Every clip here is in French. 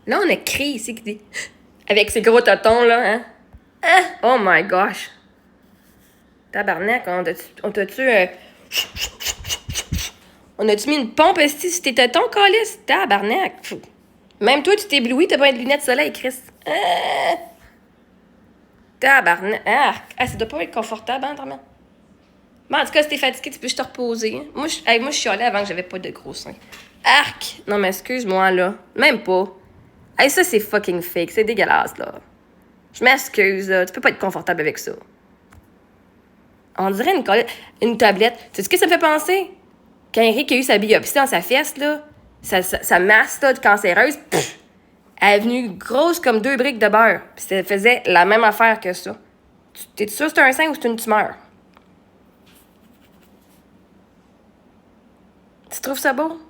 Là, on a crié ici qui dit... Avec ces gros totons, là, hein? Ah! Oh my gosh! Tabarnak, on t'a-tu... On a-tu mis une pompe ici sur tes totons, calice? Tabarnak! Pfff. Même toi, tu t'es ébloui, t'as pas de lunettes de soleil, Chris. Ah! Tabarnak! Ah, ça doit pas être confortable, hein, vraiment. Bon, en tout cas, si t'es fatigué, tu peux juste te reposer. Moi, je chialais avant que j'avais pas de gros seins. Arc! Non, mais excuse-moi, là. Même pas. Hey, ça, c'est fucking fake. C'est dégueulasse, là. Je m'excuse, là. Tu peux pas être confortable avec ça. On dirait une tablette. Tu sais ce que ça me fait penser? Quand Eric a eu sa biopsie dans sa fesse, là, sa masse là, de cancéreuse, pff, elle est venue grosse comme 2 briques de beurre. Puis ça faisait la même affaire que ça. T'es sûr que c'est un sein ou c'est une tumeur? Tu trouves ça beau?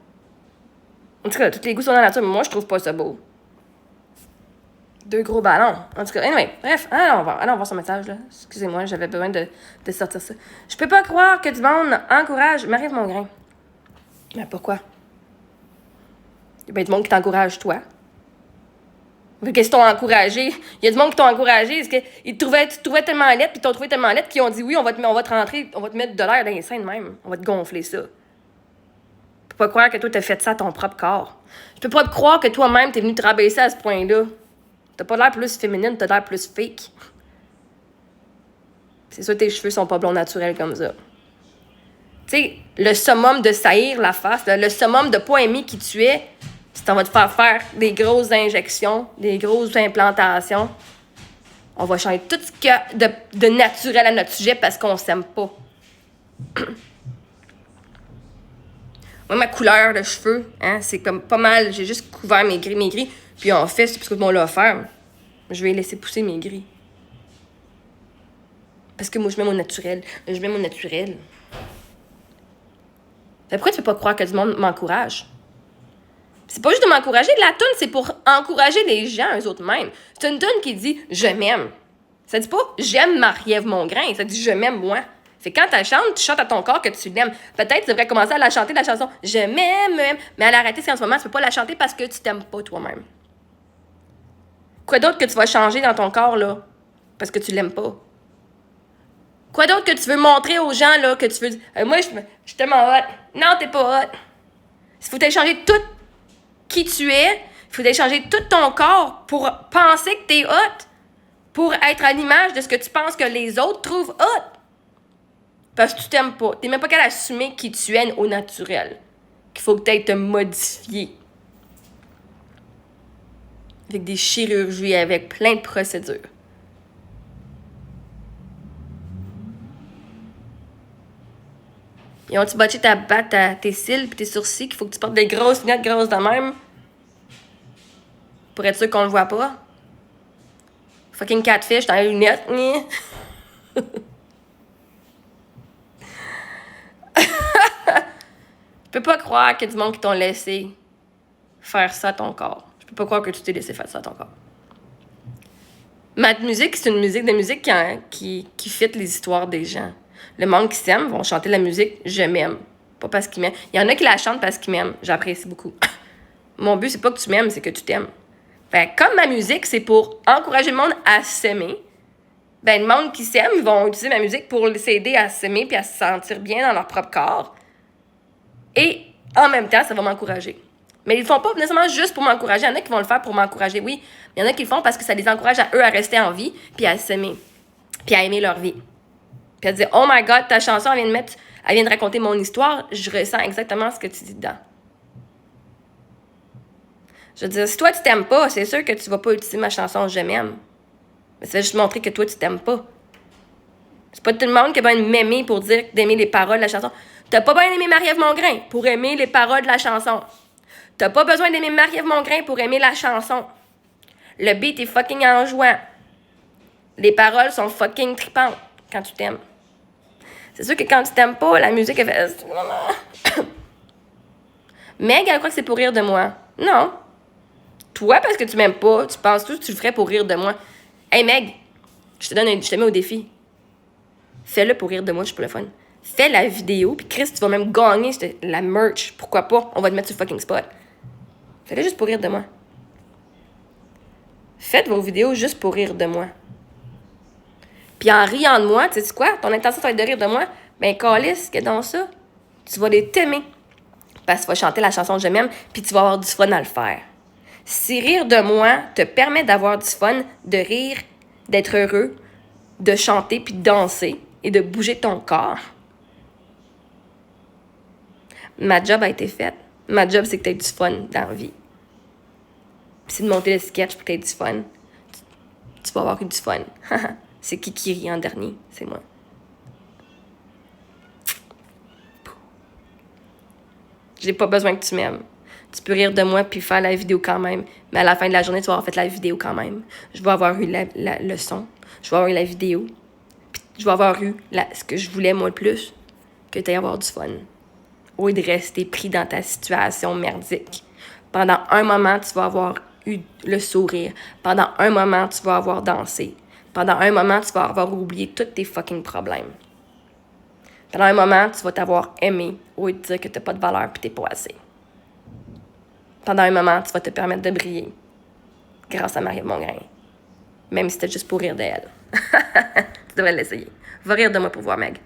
En tout cas, tous les goûts sont dans la nature, mais moi, je trouve pas ça beau. 2 gros ballons. En tout cas, anyway, bref, allons voir son message, là. Excusez-moi, j'avais besoin de sortir ça. Je peux pas croire que du monde encourage Marie-Ève Mongrain. Mais pourquoi? Il y a bien du monde qui t'encourage, toi. Qu'est-ce qu'ils t'ont encouragé? Il y a du monde qui t'ont encouragé. Est-ce qu'ils tu te trouvais tellement laide, puis ils t'ont trouvé tellement laide qu'ils ont dit oui, on va te mettre de l'air dans les seins de même. On va te gonfler ça. Je peux pas croire que toi, t'as fait ça à ton propre corps. Je peux pas te croire que toi-même, t'es venu te rabaisser à ce point-là. T'as pas l'air plus féminine, t'as l'air plus fake. C'est sûr que tes cheveux sont pas blonds naturels comme ça. Tu sais, le summum de saillir la face, le summum de pas aimer qui tu es, c'est on va te faire des grosses injections, des grosses implantations. On va changer tout ce qu'il y a de naturel à notre sujet parce qu'on s'aime pas. Moi, ma couleur de cheveux, hein, c'est comme pas mal. J'ai juste couvert mes gris. Puis en fait, c'est parce que tout le monde l'a offert. Je vais laisser pousser mes gris. Parce que moi, je mets mon naturel. Pourquoi tu peux pas croire que du monde m'encourage? C'est pas juste de m'encourager. La toune, c'est pour encourager les gens, eux autres mêmes. C'est une toune qui dit « je m'aime ». Ça dit pas « j'aime Marie-Ève Mongrain ». Ça dit « je m'aime moi ». C'est quand tu chantes à ton corps que tu l'aimes. Peut-être tu devrais commencer à la chanter, la chanson « je m'aime ». Mais à l'arrêter, c'est en ce moment, tu peux pas la chanter parce que tu t'aimes pas toi-même. Quoi d'autre que tu vas changer dans ton corps, là? Parce que tu l'aimes pas. Quoi d'autre que tu veux montrer aux gens, là, que tu veux dire moi, je suis tellement hot. Non, t'es pas hot. Il faut changer tout qui tu es. Il faut changer tout ton corps pour penser que t'es hot. Pour être à l'image de ce que tu penses que les autres trouvent hot. Parce que tu t'aimes pas. T'es même pas qu'à assumer qui tu es au naturel. Qu'il faut que tu ailles te modifier. Avec des chirurgies, avec plein de procédures. Ils ont-tu botché tes cils pis tes sourcils qu'il faut que tu portes des grosses lunettes grosses de même? Pour être sûr qu'on le voit pas? Fucking catfish dans les lunettes. Je peux pas croire qu'il y a du monde qui t'ont laissé faire ça à ton corps. Je peux pas croire que tu t'es laissé faire ça à ton corps. Ma musique, c'est une musique qui fit les histoires des gens. Le monde qui s'aime vont chanter la musique « Je m'aime ». Pas parce qu'ils m'aiment. Il y en a qui la chantent parce qu'ils m'aiment. J'apprécie beaucoup. Mon but, c'est pas que tu m'aimes, c'est que tu t'aimes. Fait comme ma musique, c'est pour encourager le monde à s'aimer, ben le monde qui s'aime, ils vont utiliser ma musique pour les aider à s'aimer puis à se sentir bien dans leur propre corps. Et en même temps, ça va m'encourager. Mais ils le font pas nécessairement juste pour m'encourager. Il y en a qui vont le faire pour m'encourager, oui. Mais il y en a qui le font parce que ça les encourage à eux à rester en vie puis à s'aimer. Puis à aimer leur vie. Puis à dire « Oh my God, ta chanson, elle vient de raconter mon histoire. Je ressens exactement ce que tu dis dedans. » Je veux dire, si toi, tu t'aimes pas, c'est sûr que tu vas pas utiliser ma chanson « Je m'aime ». Mais ça va juste montrer que toi, tu t'aimes pas. C'est pas tout le monde qui a besoin de m'aimer pour dire d'aimer les paroles de la chanson. T'as pas besoin d'aimer Marie-Ève Mongrain pour aimer les paroles de la chanson. T'as pas besoin d'aimer Marie-Ève Mongrain pour aimer la chanson. Le beat est fucking enjouant. Les paroles sont fucking tripantes quand tu t'aimes. C'est sûr que quand tu t'aimes pas, la musique, elle fait... Meg, elle croit que c'est pour rire de moi. Non. Toi, parce que tu m'aimes pas, tu penses tout que tu le ferais pour rire de moi. Hey Meg, je te mets au défi. Fais-le pour rire de moi, je suis pour le fun. Fais la vidéo, puis Chris, tu vas même gagner la merch. Pourquoi pas? On va te mettre sur le fucking spot. Fais-le juste pour rire de moi. Faites vos vidéos juste pour rire de moi. Puis en riant de moi, tu sais quoi? Ton intention, ça va être de rire de moi. Ben, calisse, que dans ça, tu vas les t'aimer. Parce que tu vas chanter la chanson Je m'aime, puis tu vas avoir du fun à le faire. Si rire de moi te permet d'avoir du fun, de rire, d'être heureux, de chanter, puis de danser, et de bouger ton corps, ma job a été faite. Ma job, c'est que tu aies du fun dans la vie. Puis c'est de monter le sketch pour que tu aies du fun. Tu vas avoir eu du fun. C'est qui rit en dernier? C'est moi. J'ai pas besoin que tu m'aimes. Tu peux rire de moi puis faire la vidéo quand même. Mais à la fin de la journée, tu vas avoir fait la vidéo quand même. Je vais avoir eu le son. Je vais avoir eu la vidéo. Puis je vais avoir eu ce que je voulais, moi, le plus. Que tu aies avoir du fun. Au lieu de rester pris dans ta situation merdique. Pendant un moment, tu vas avoir eu le sourire. Pendant un moment, tu vas avoir dansé. Pendant un moment, tu vas avoir oublié tous tes fucking problèmes. Pendant un moment, tu vas t'avoir aimé au lieu de dire que t'as pas de valeur et t'es pas assez. Pendant un moment, tu vas te permettre de briller grâce à Marie Mongrain. Même si c'était juste pour rire d'elle. Tu devrais l'essayer. Va rire de moi pour voir, Meg.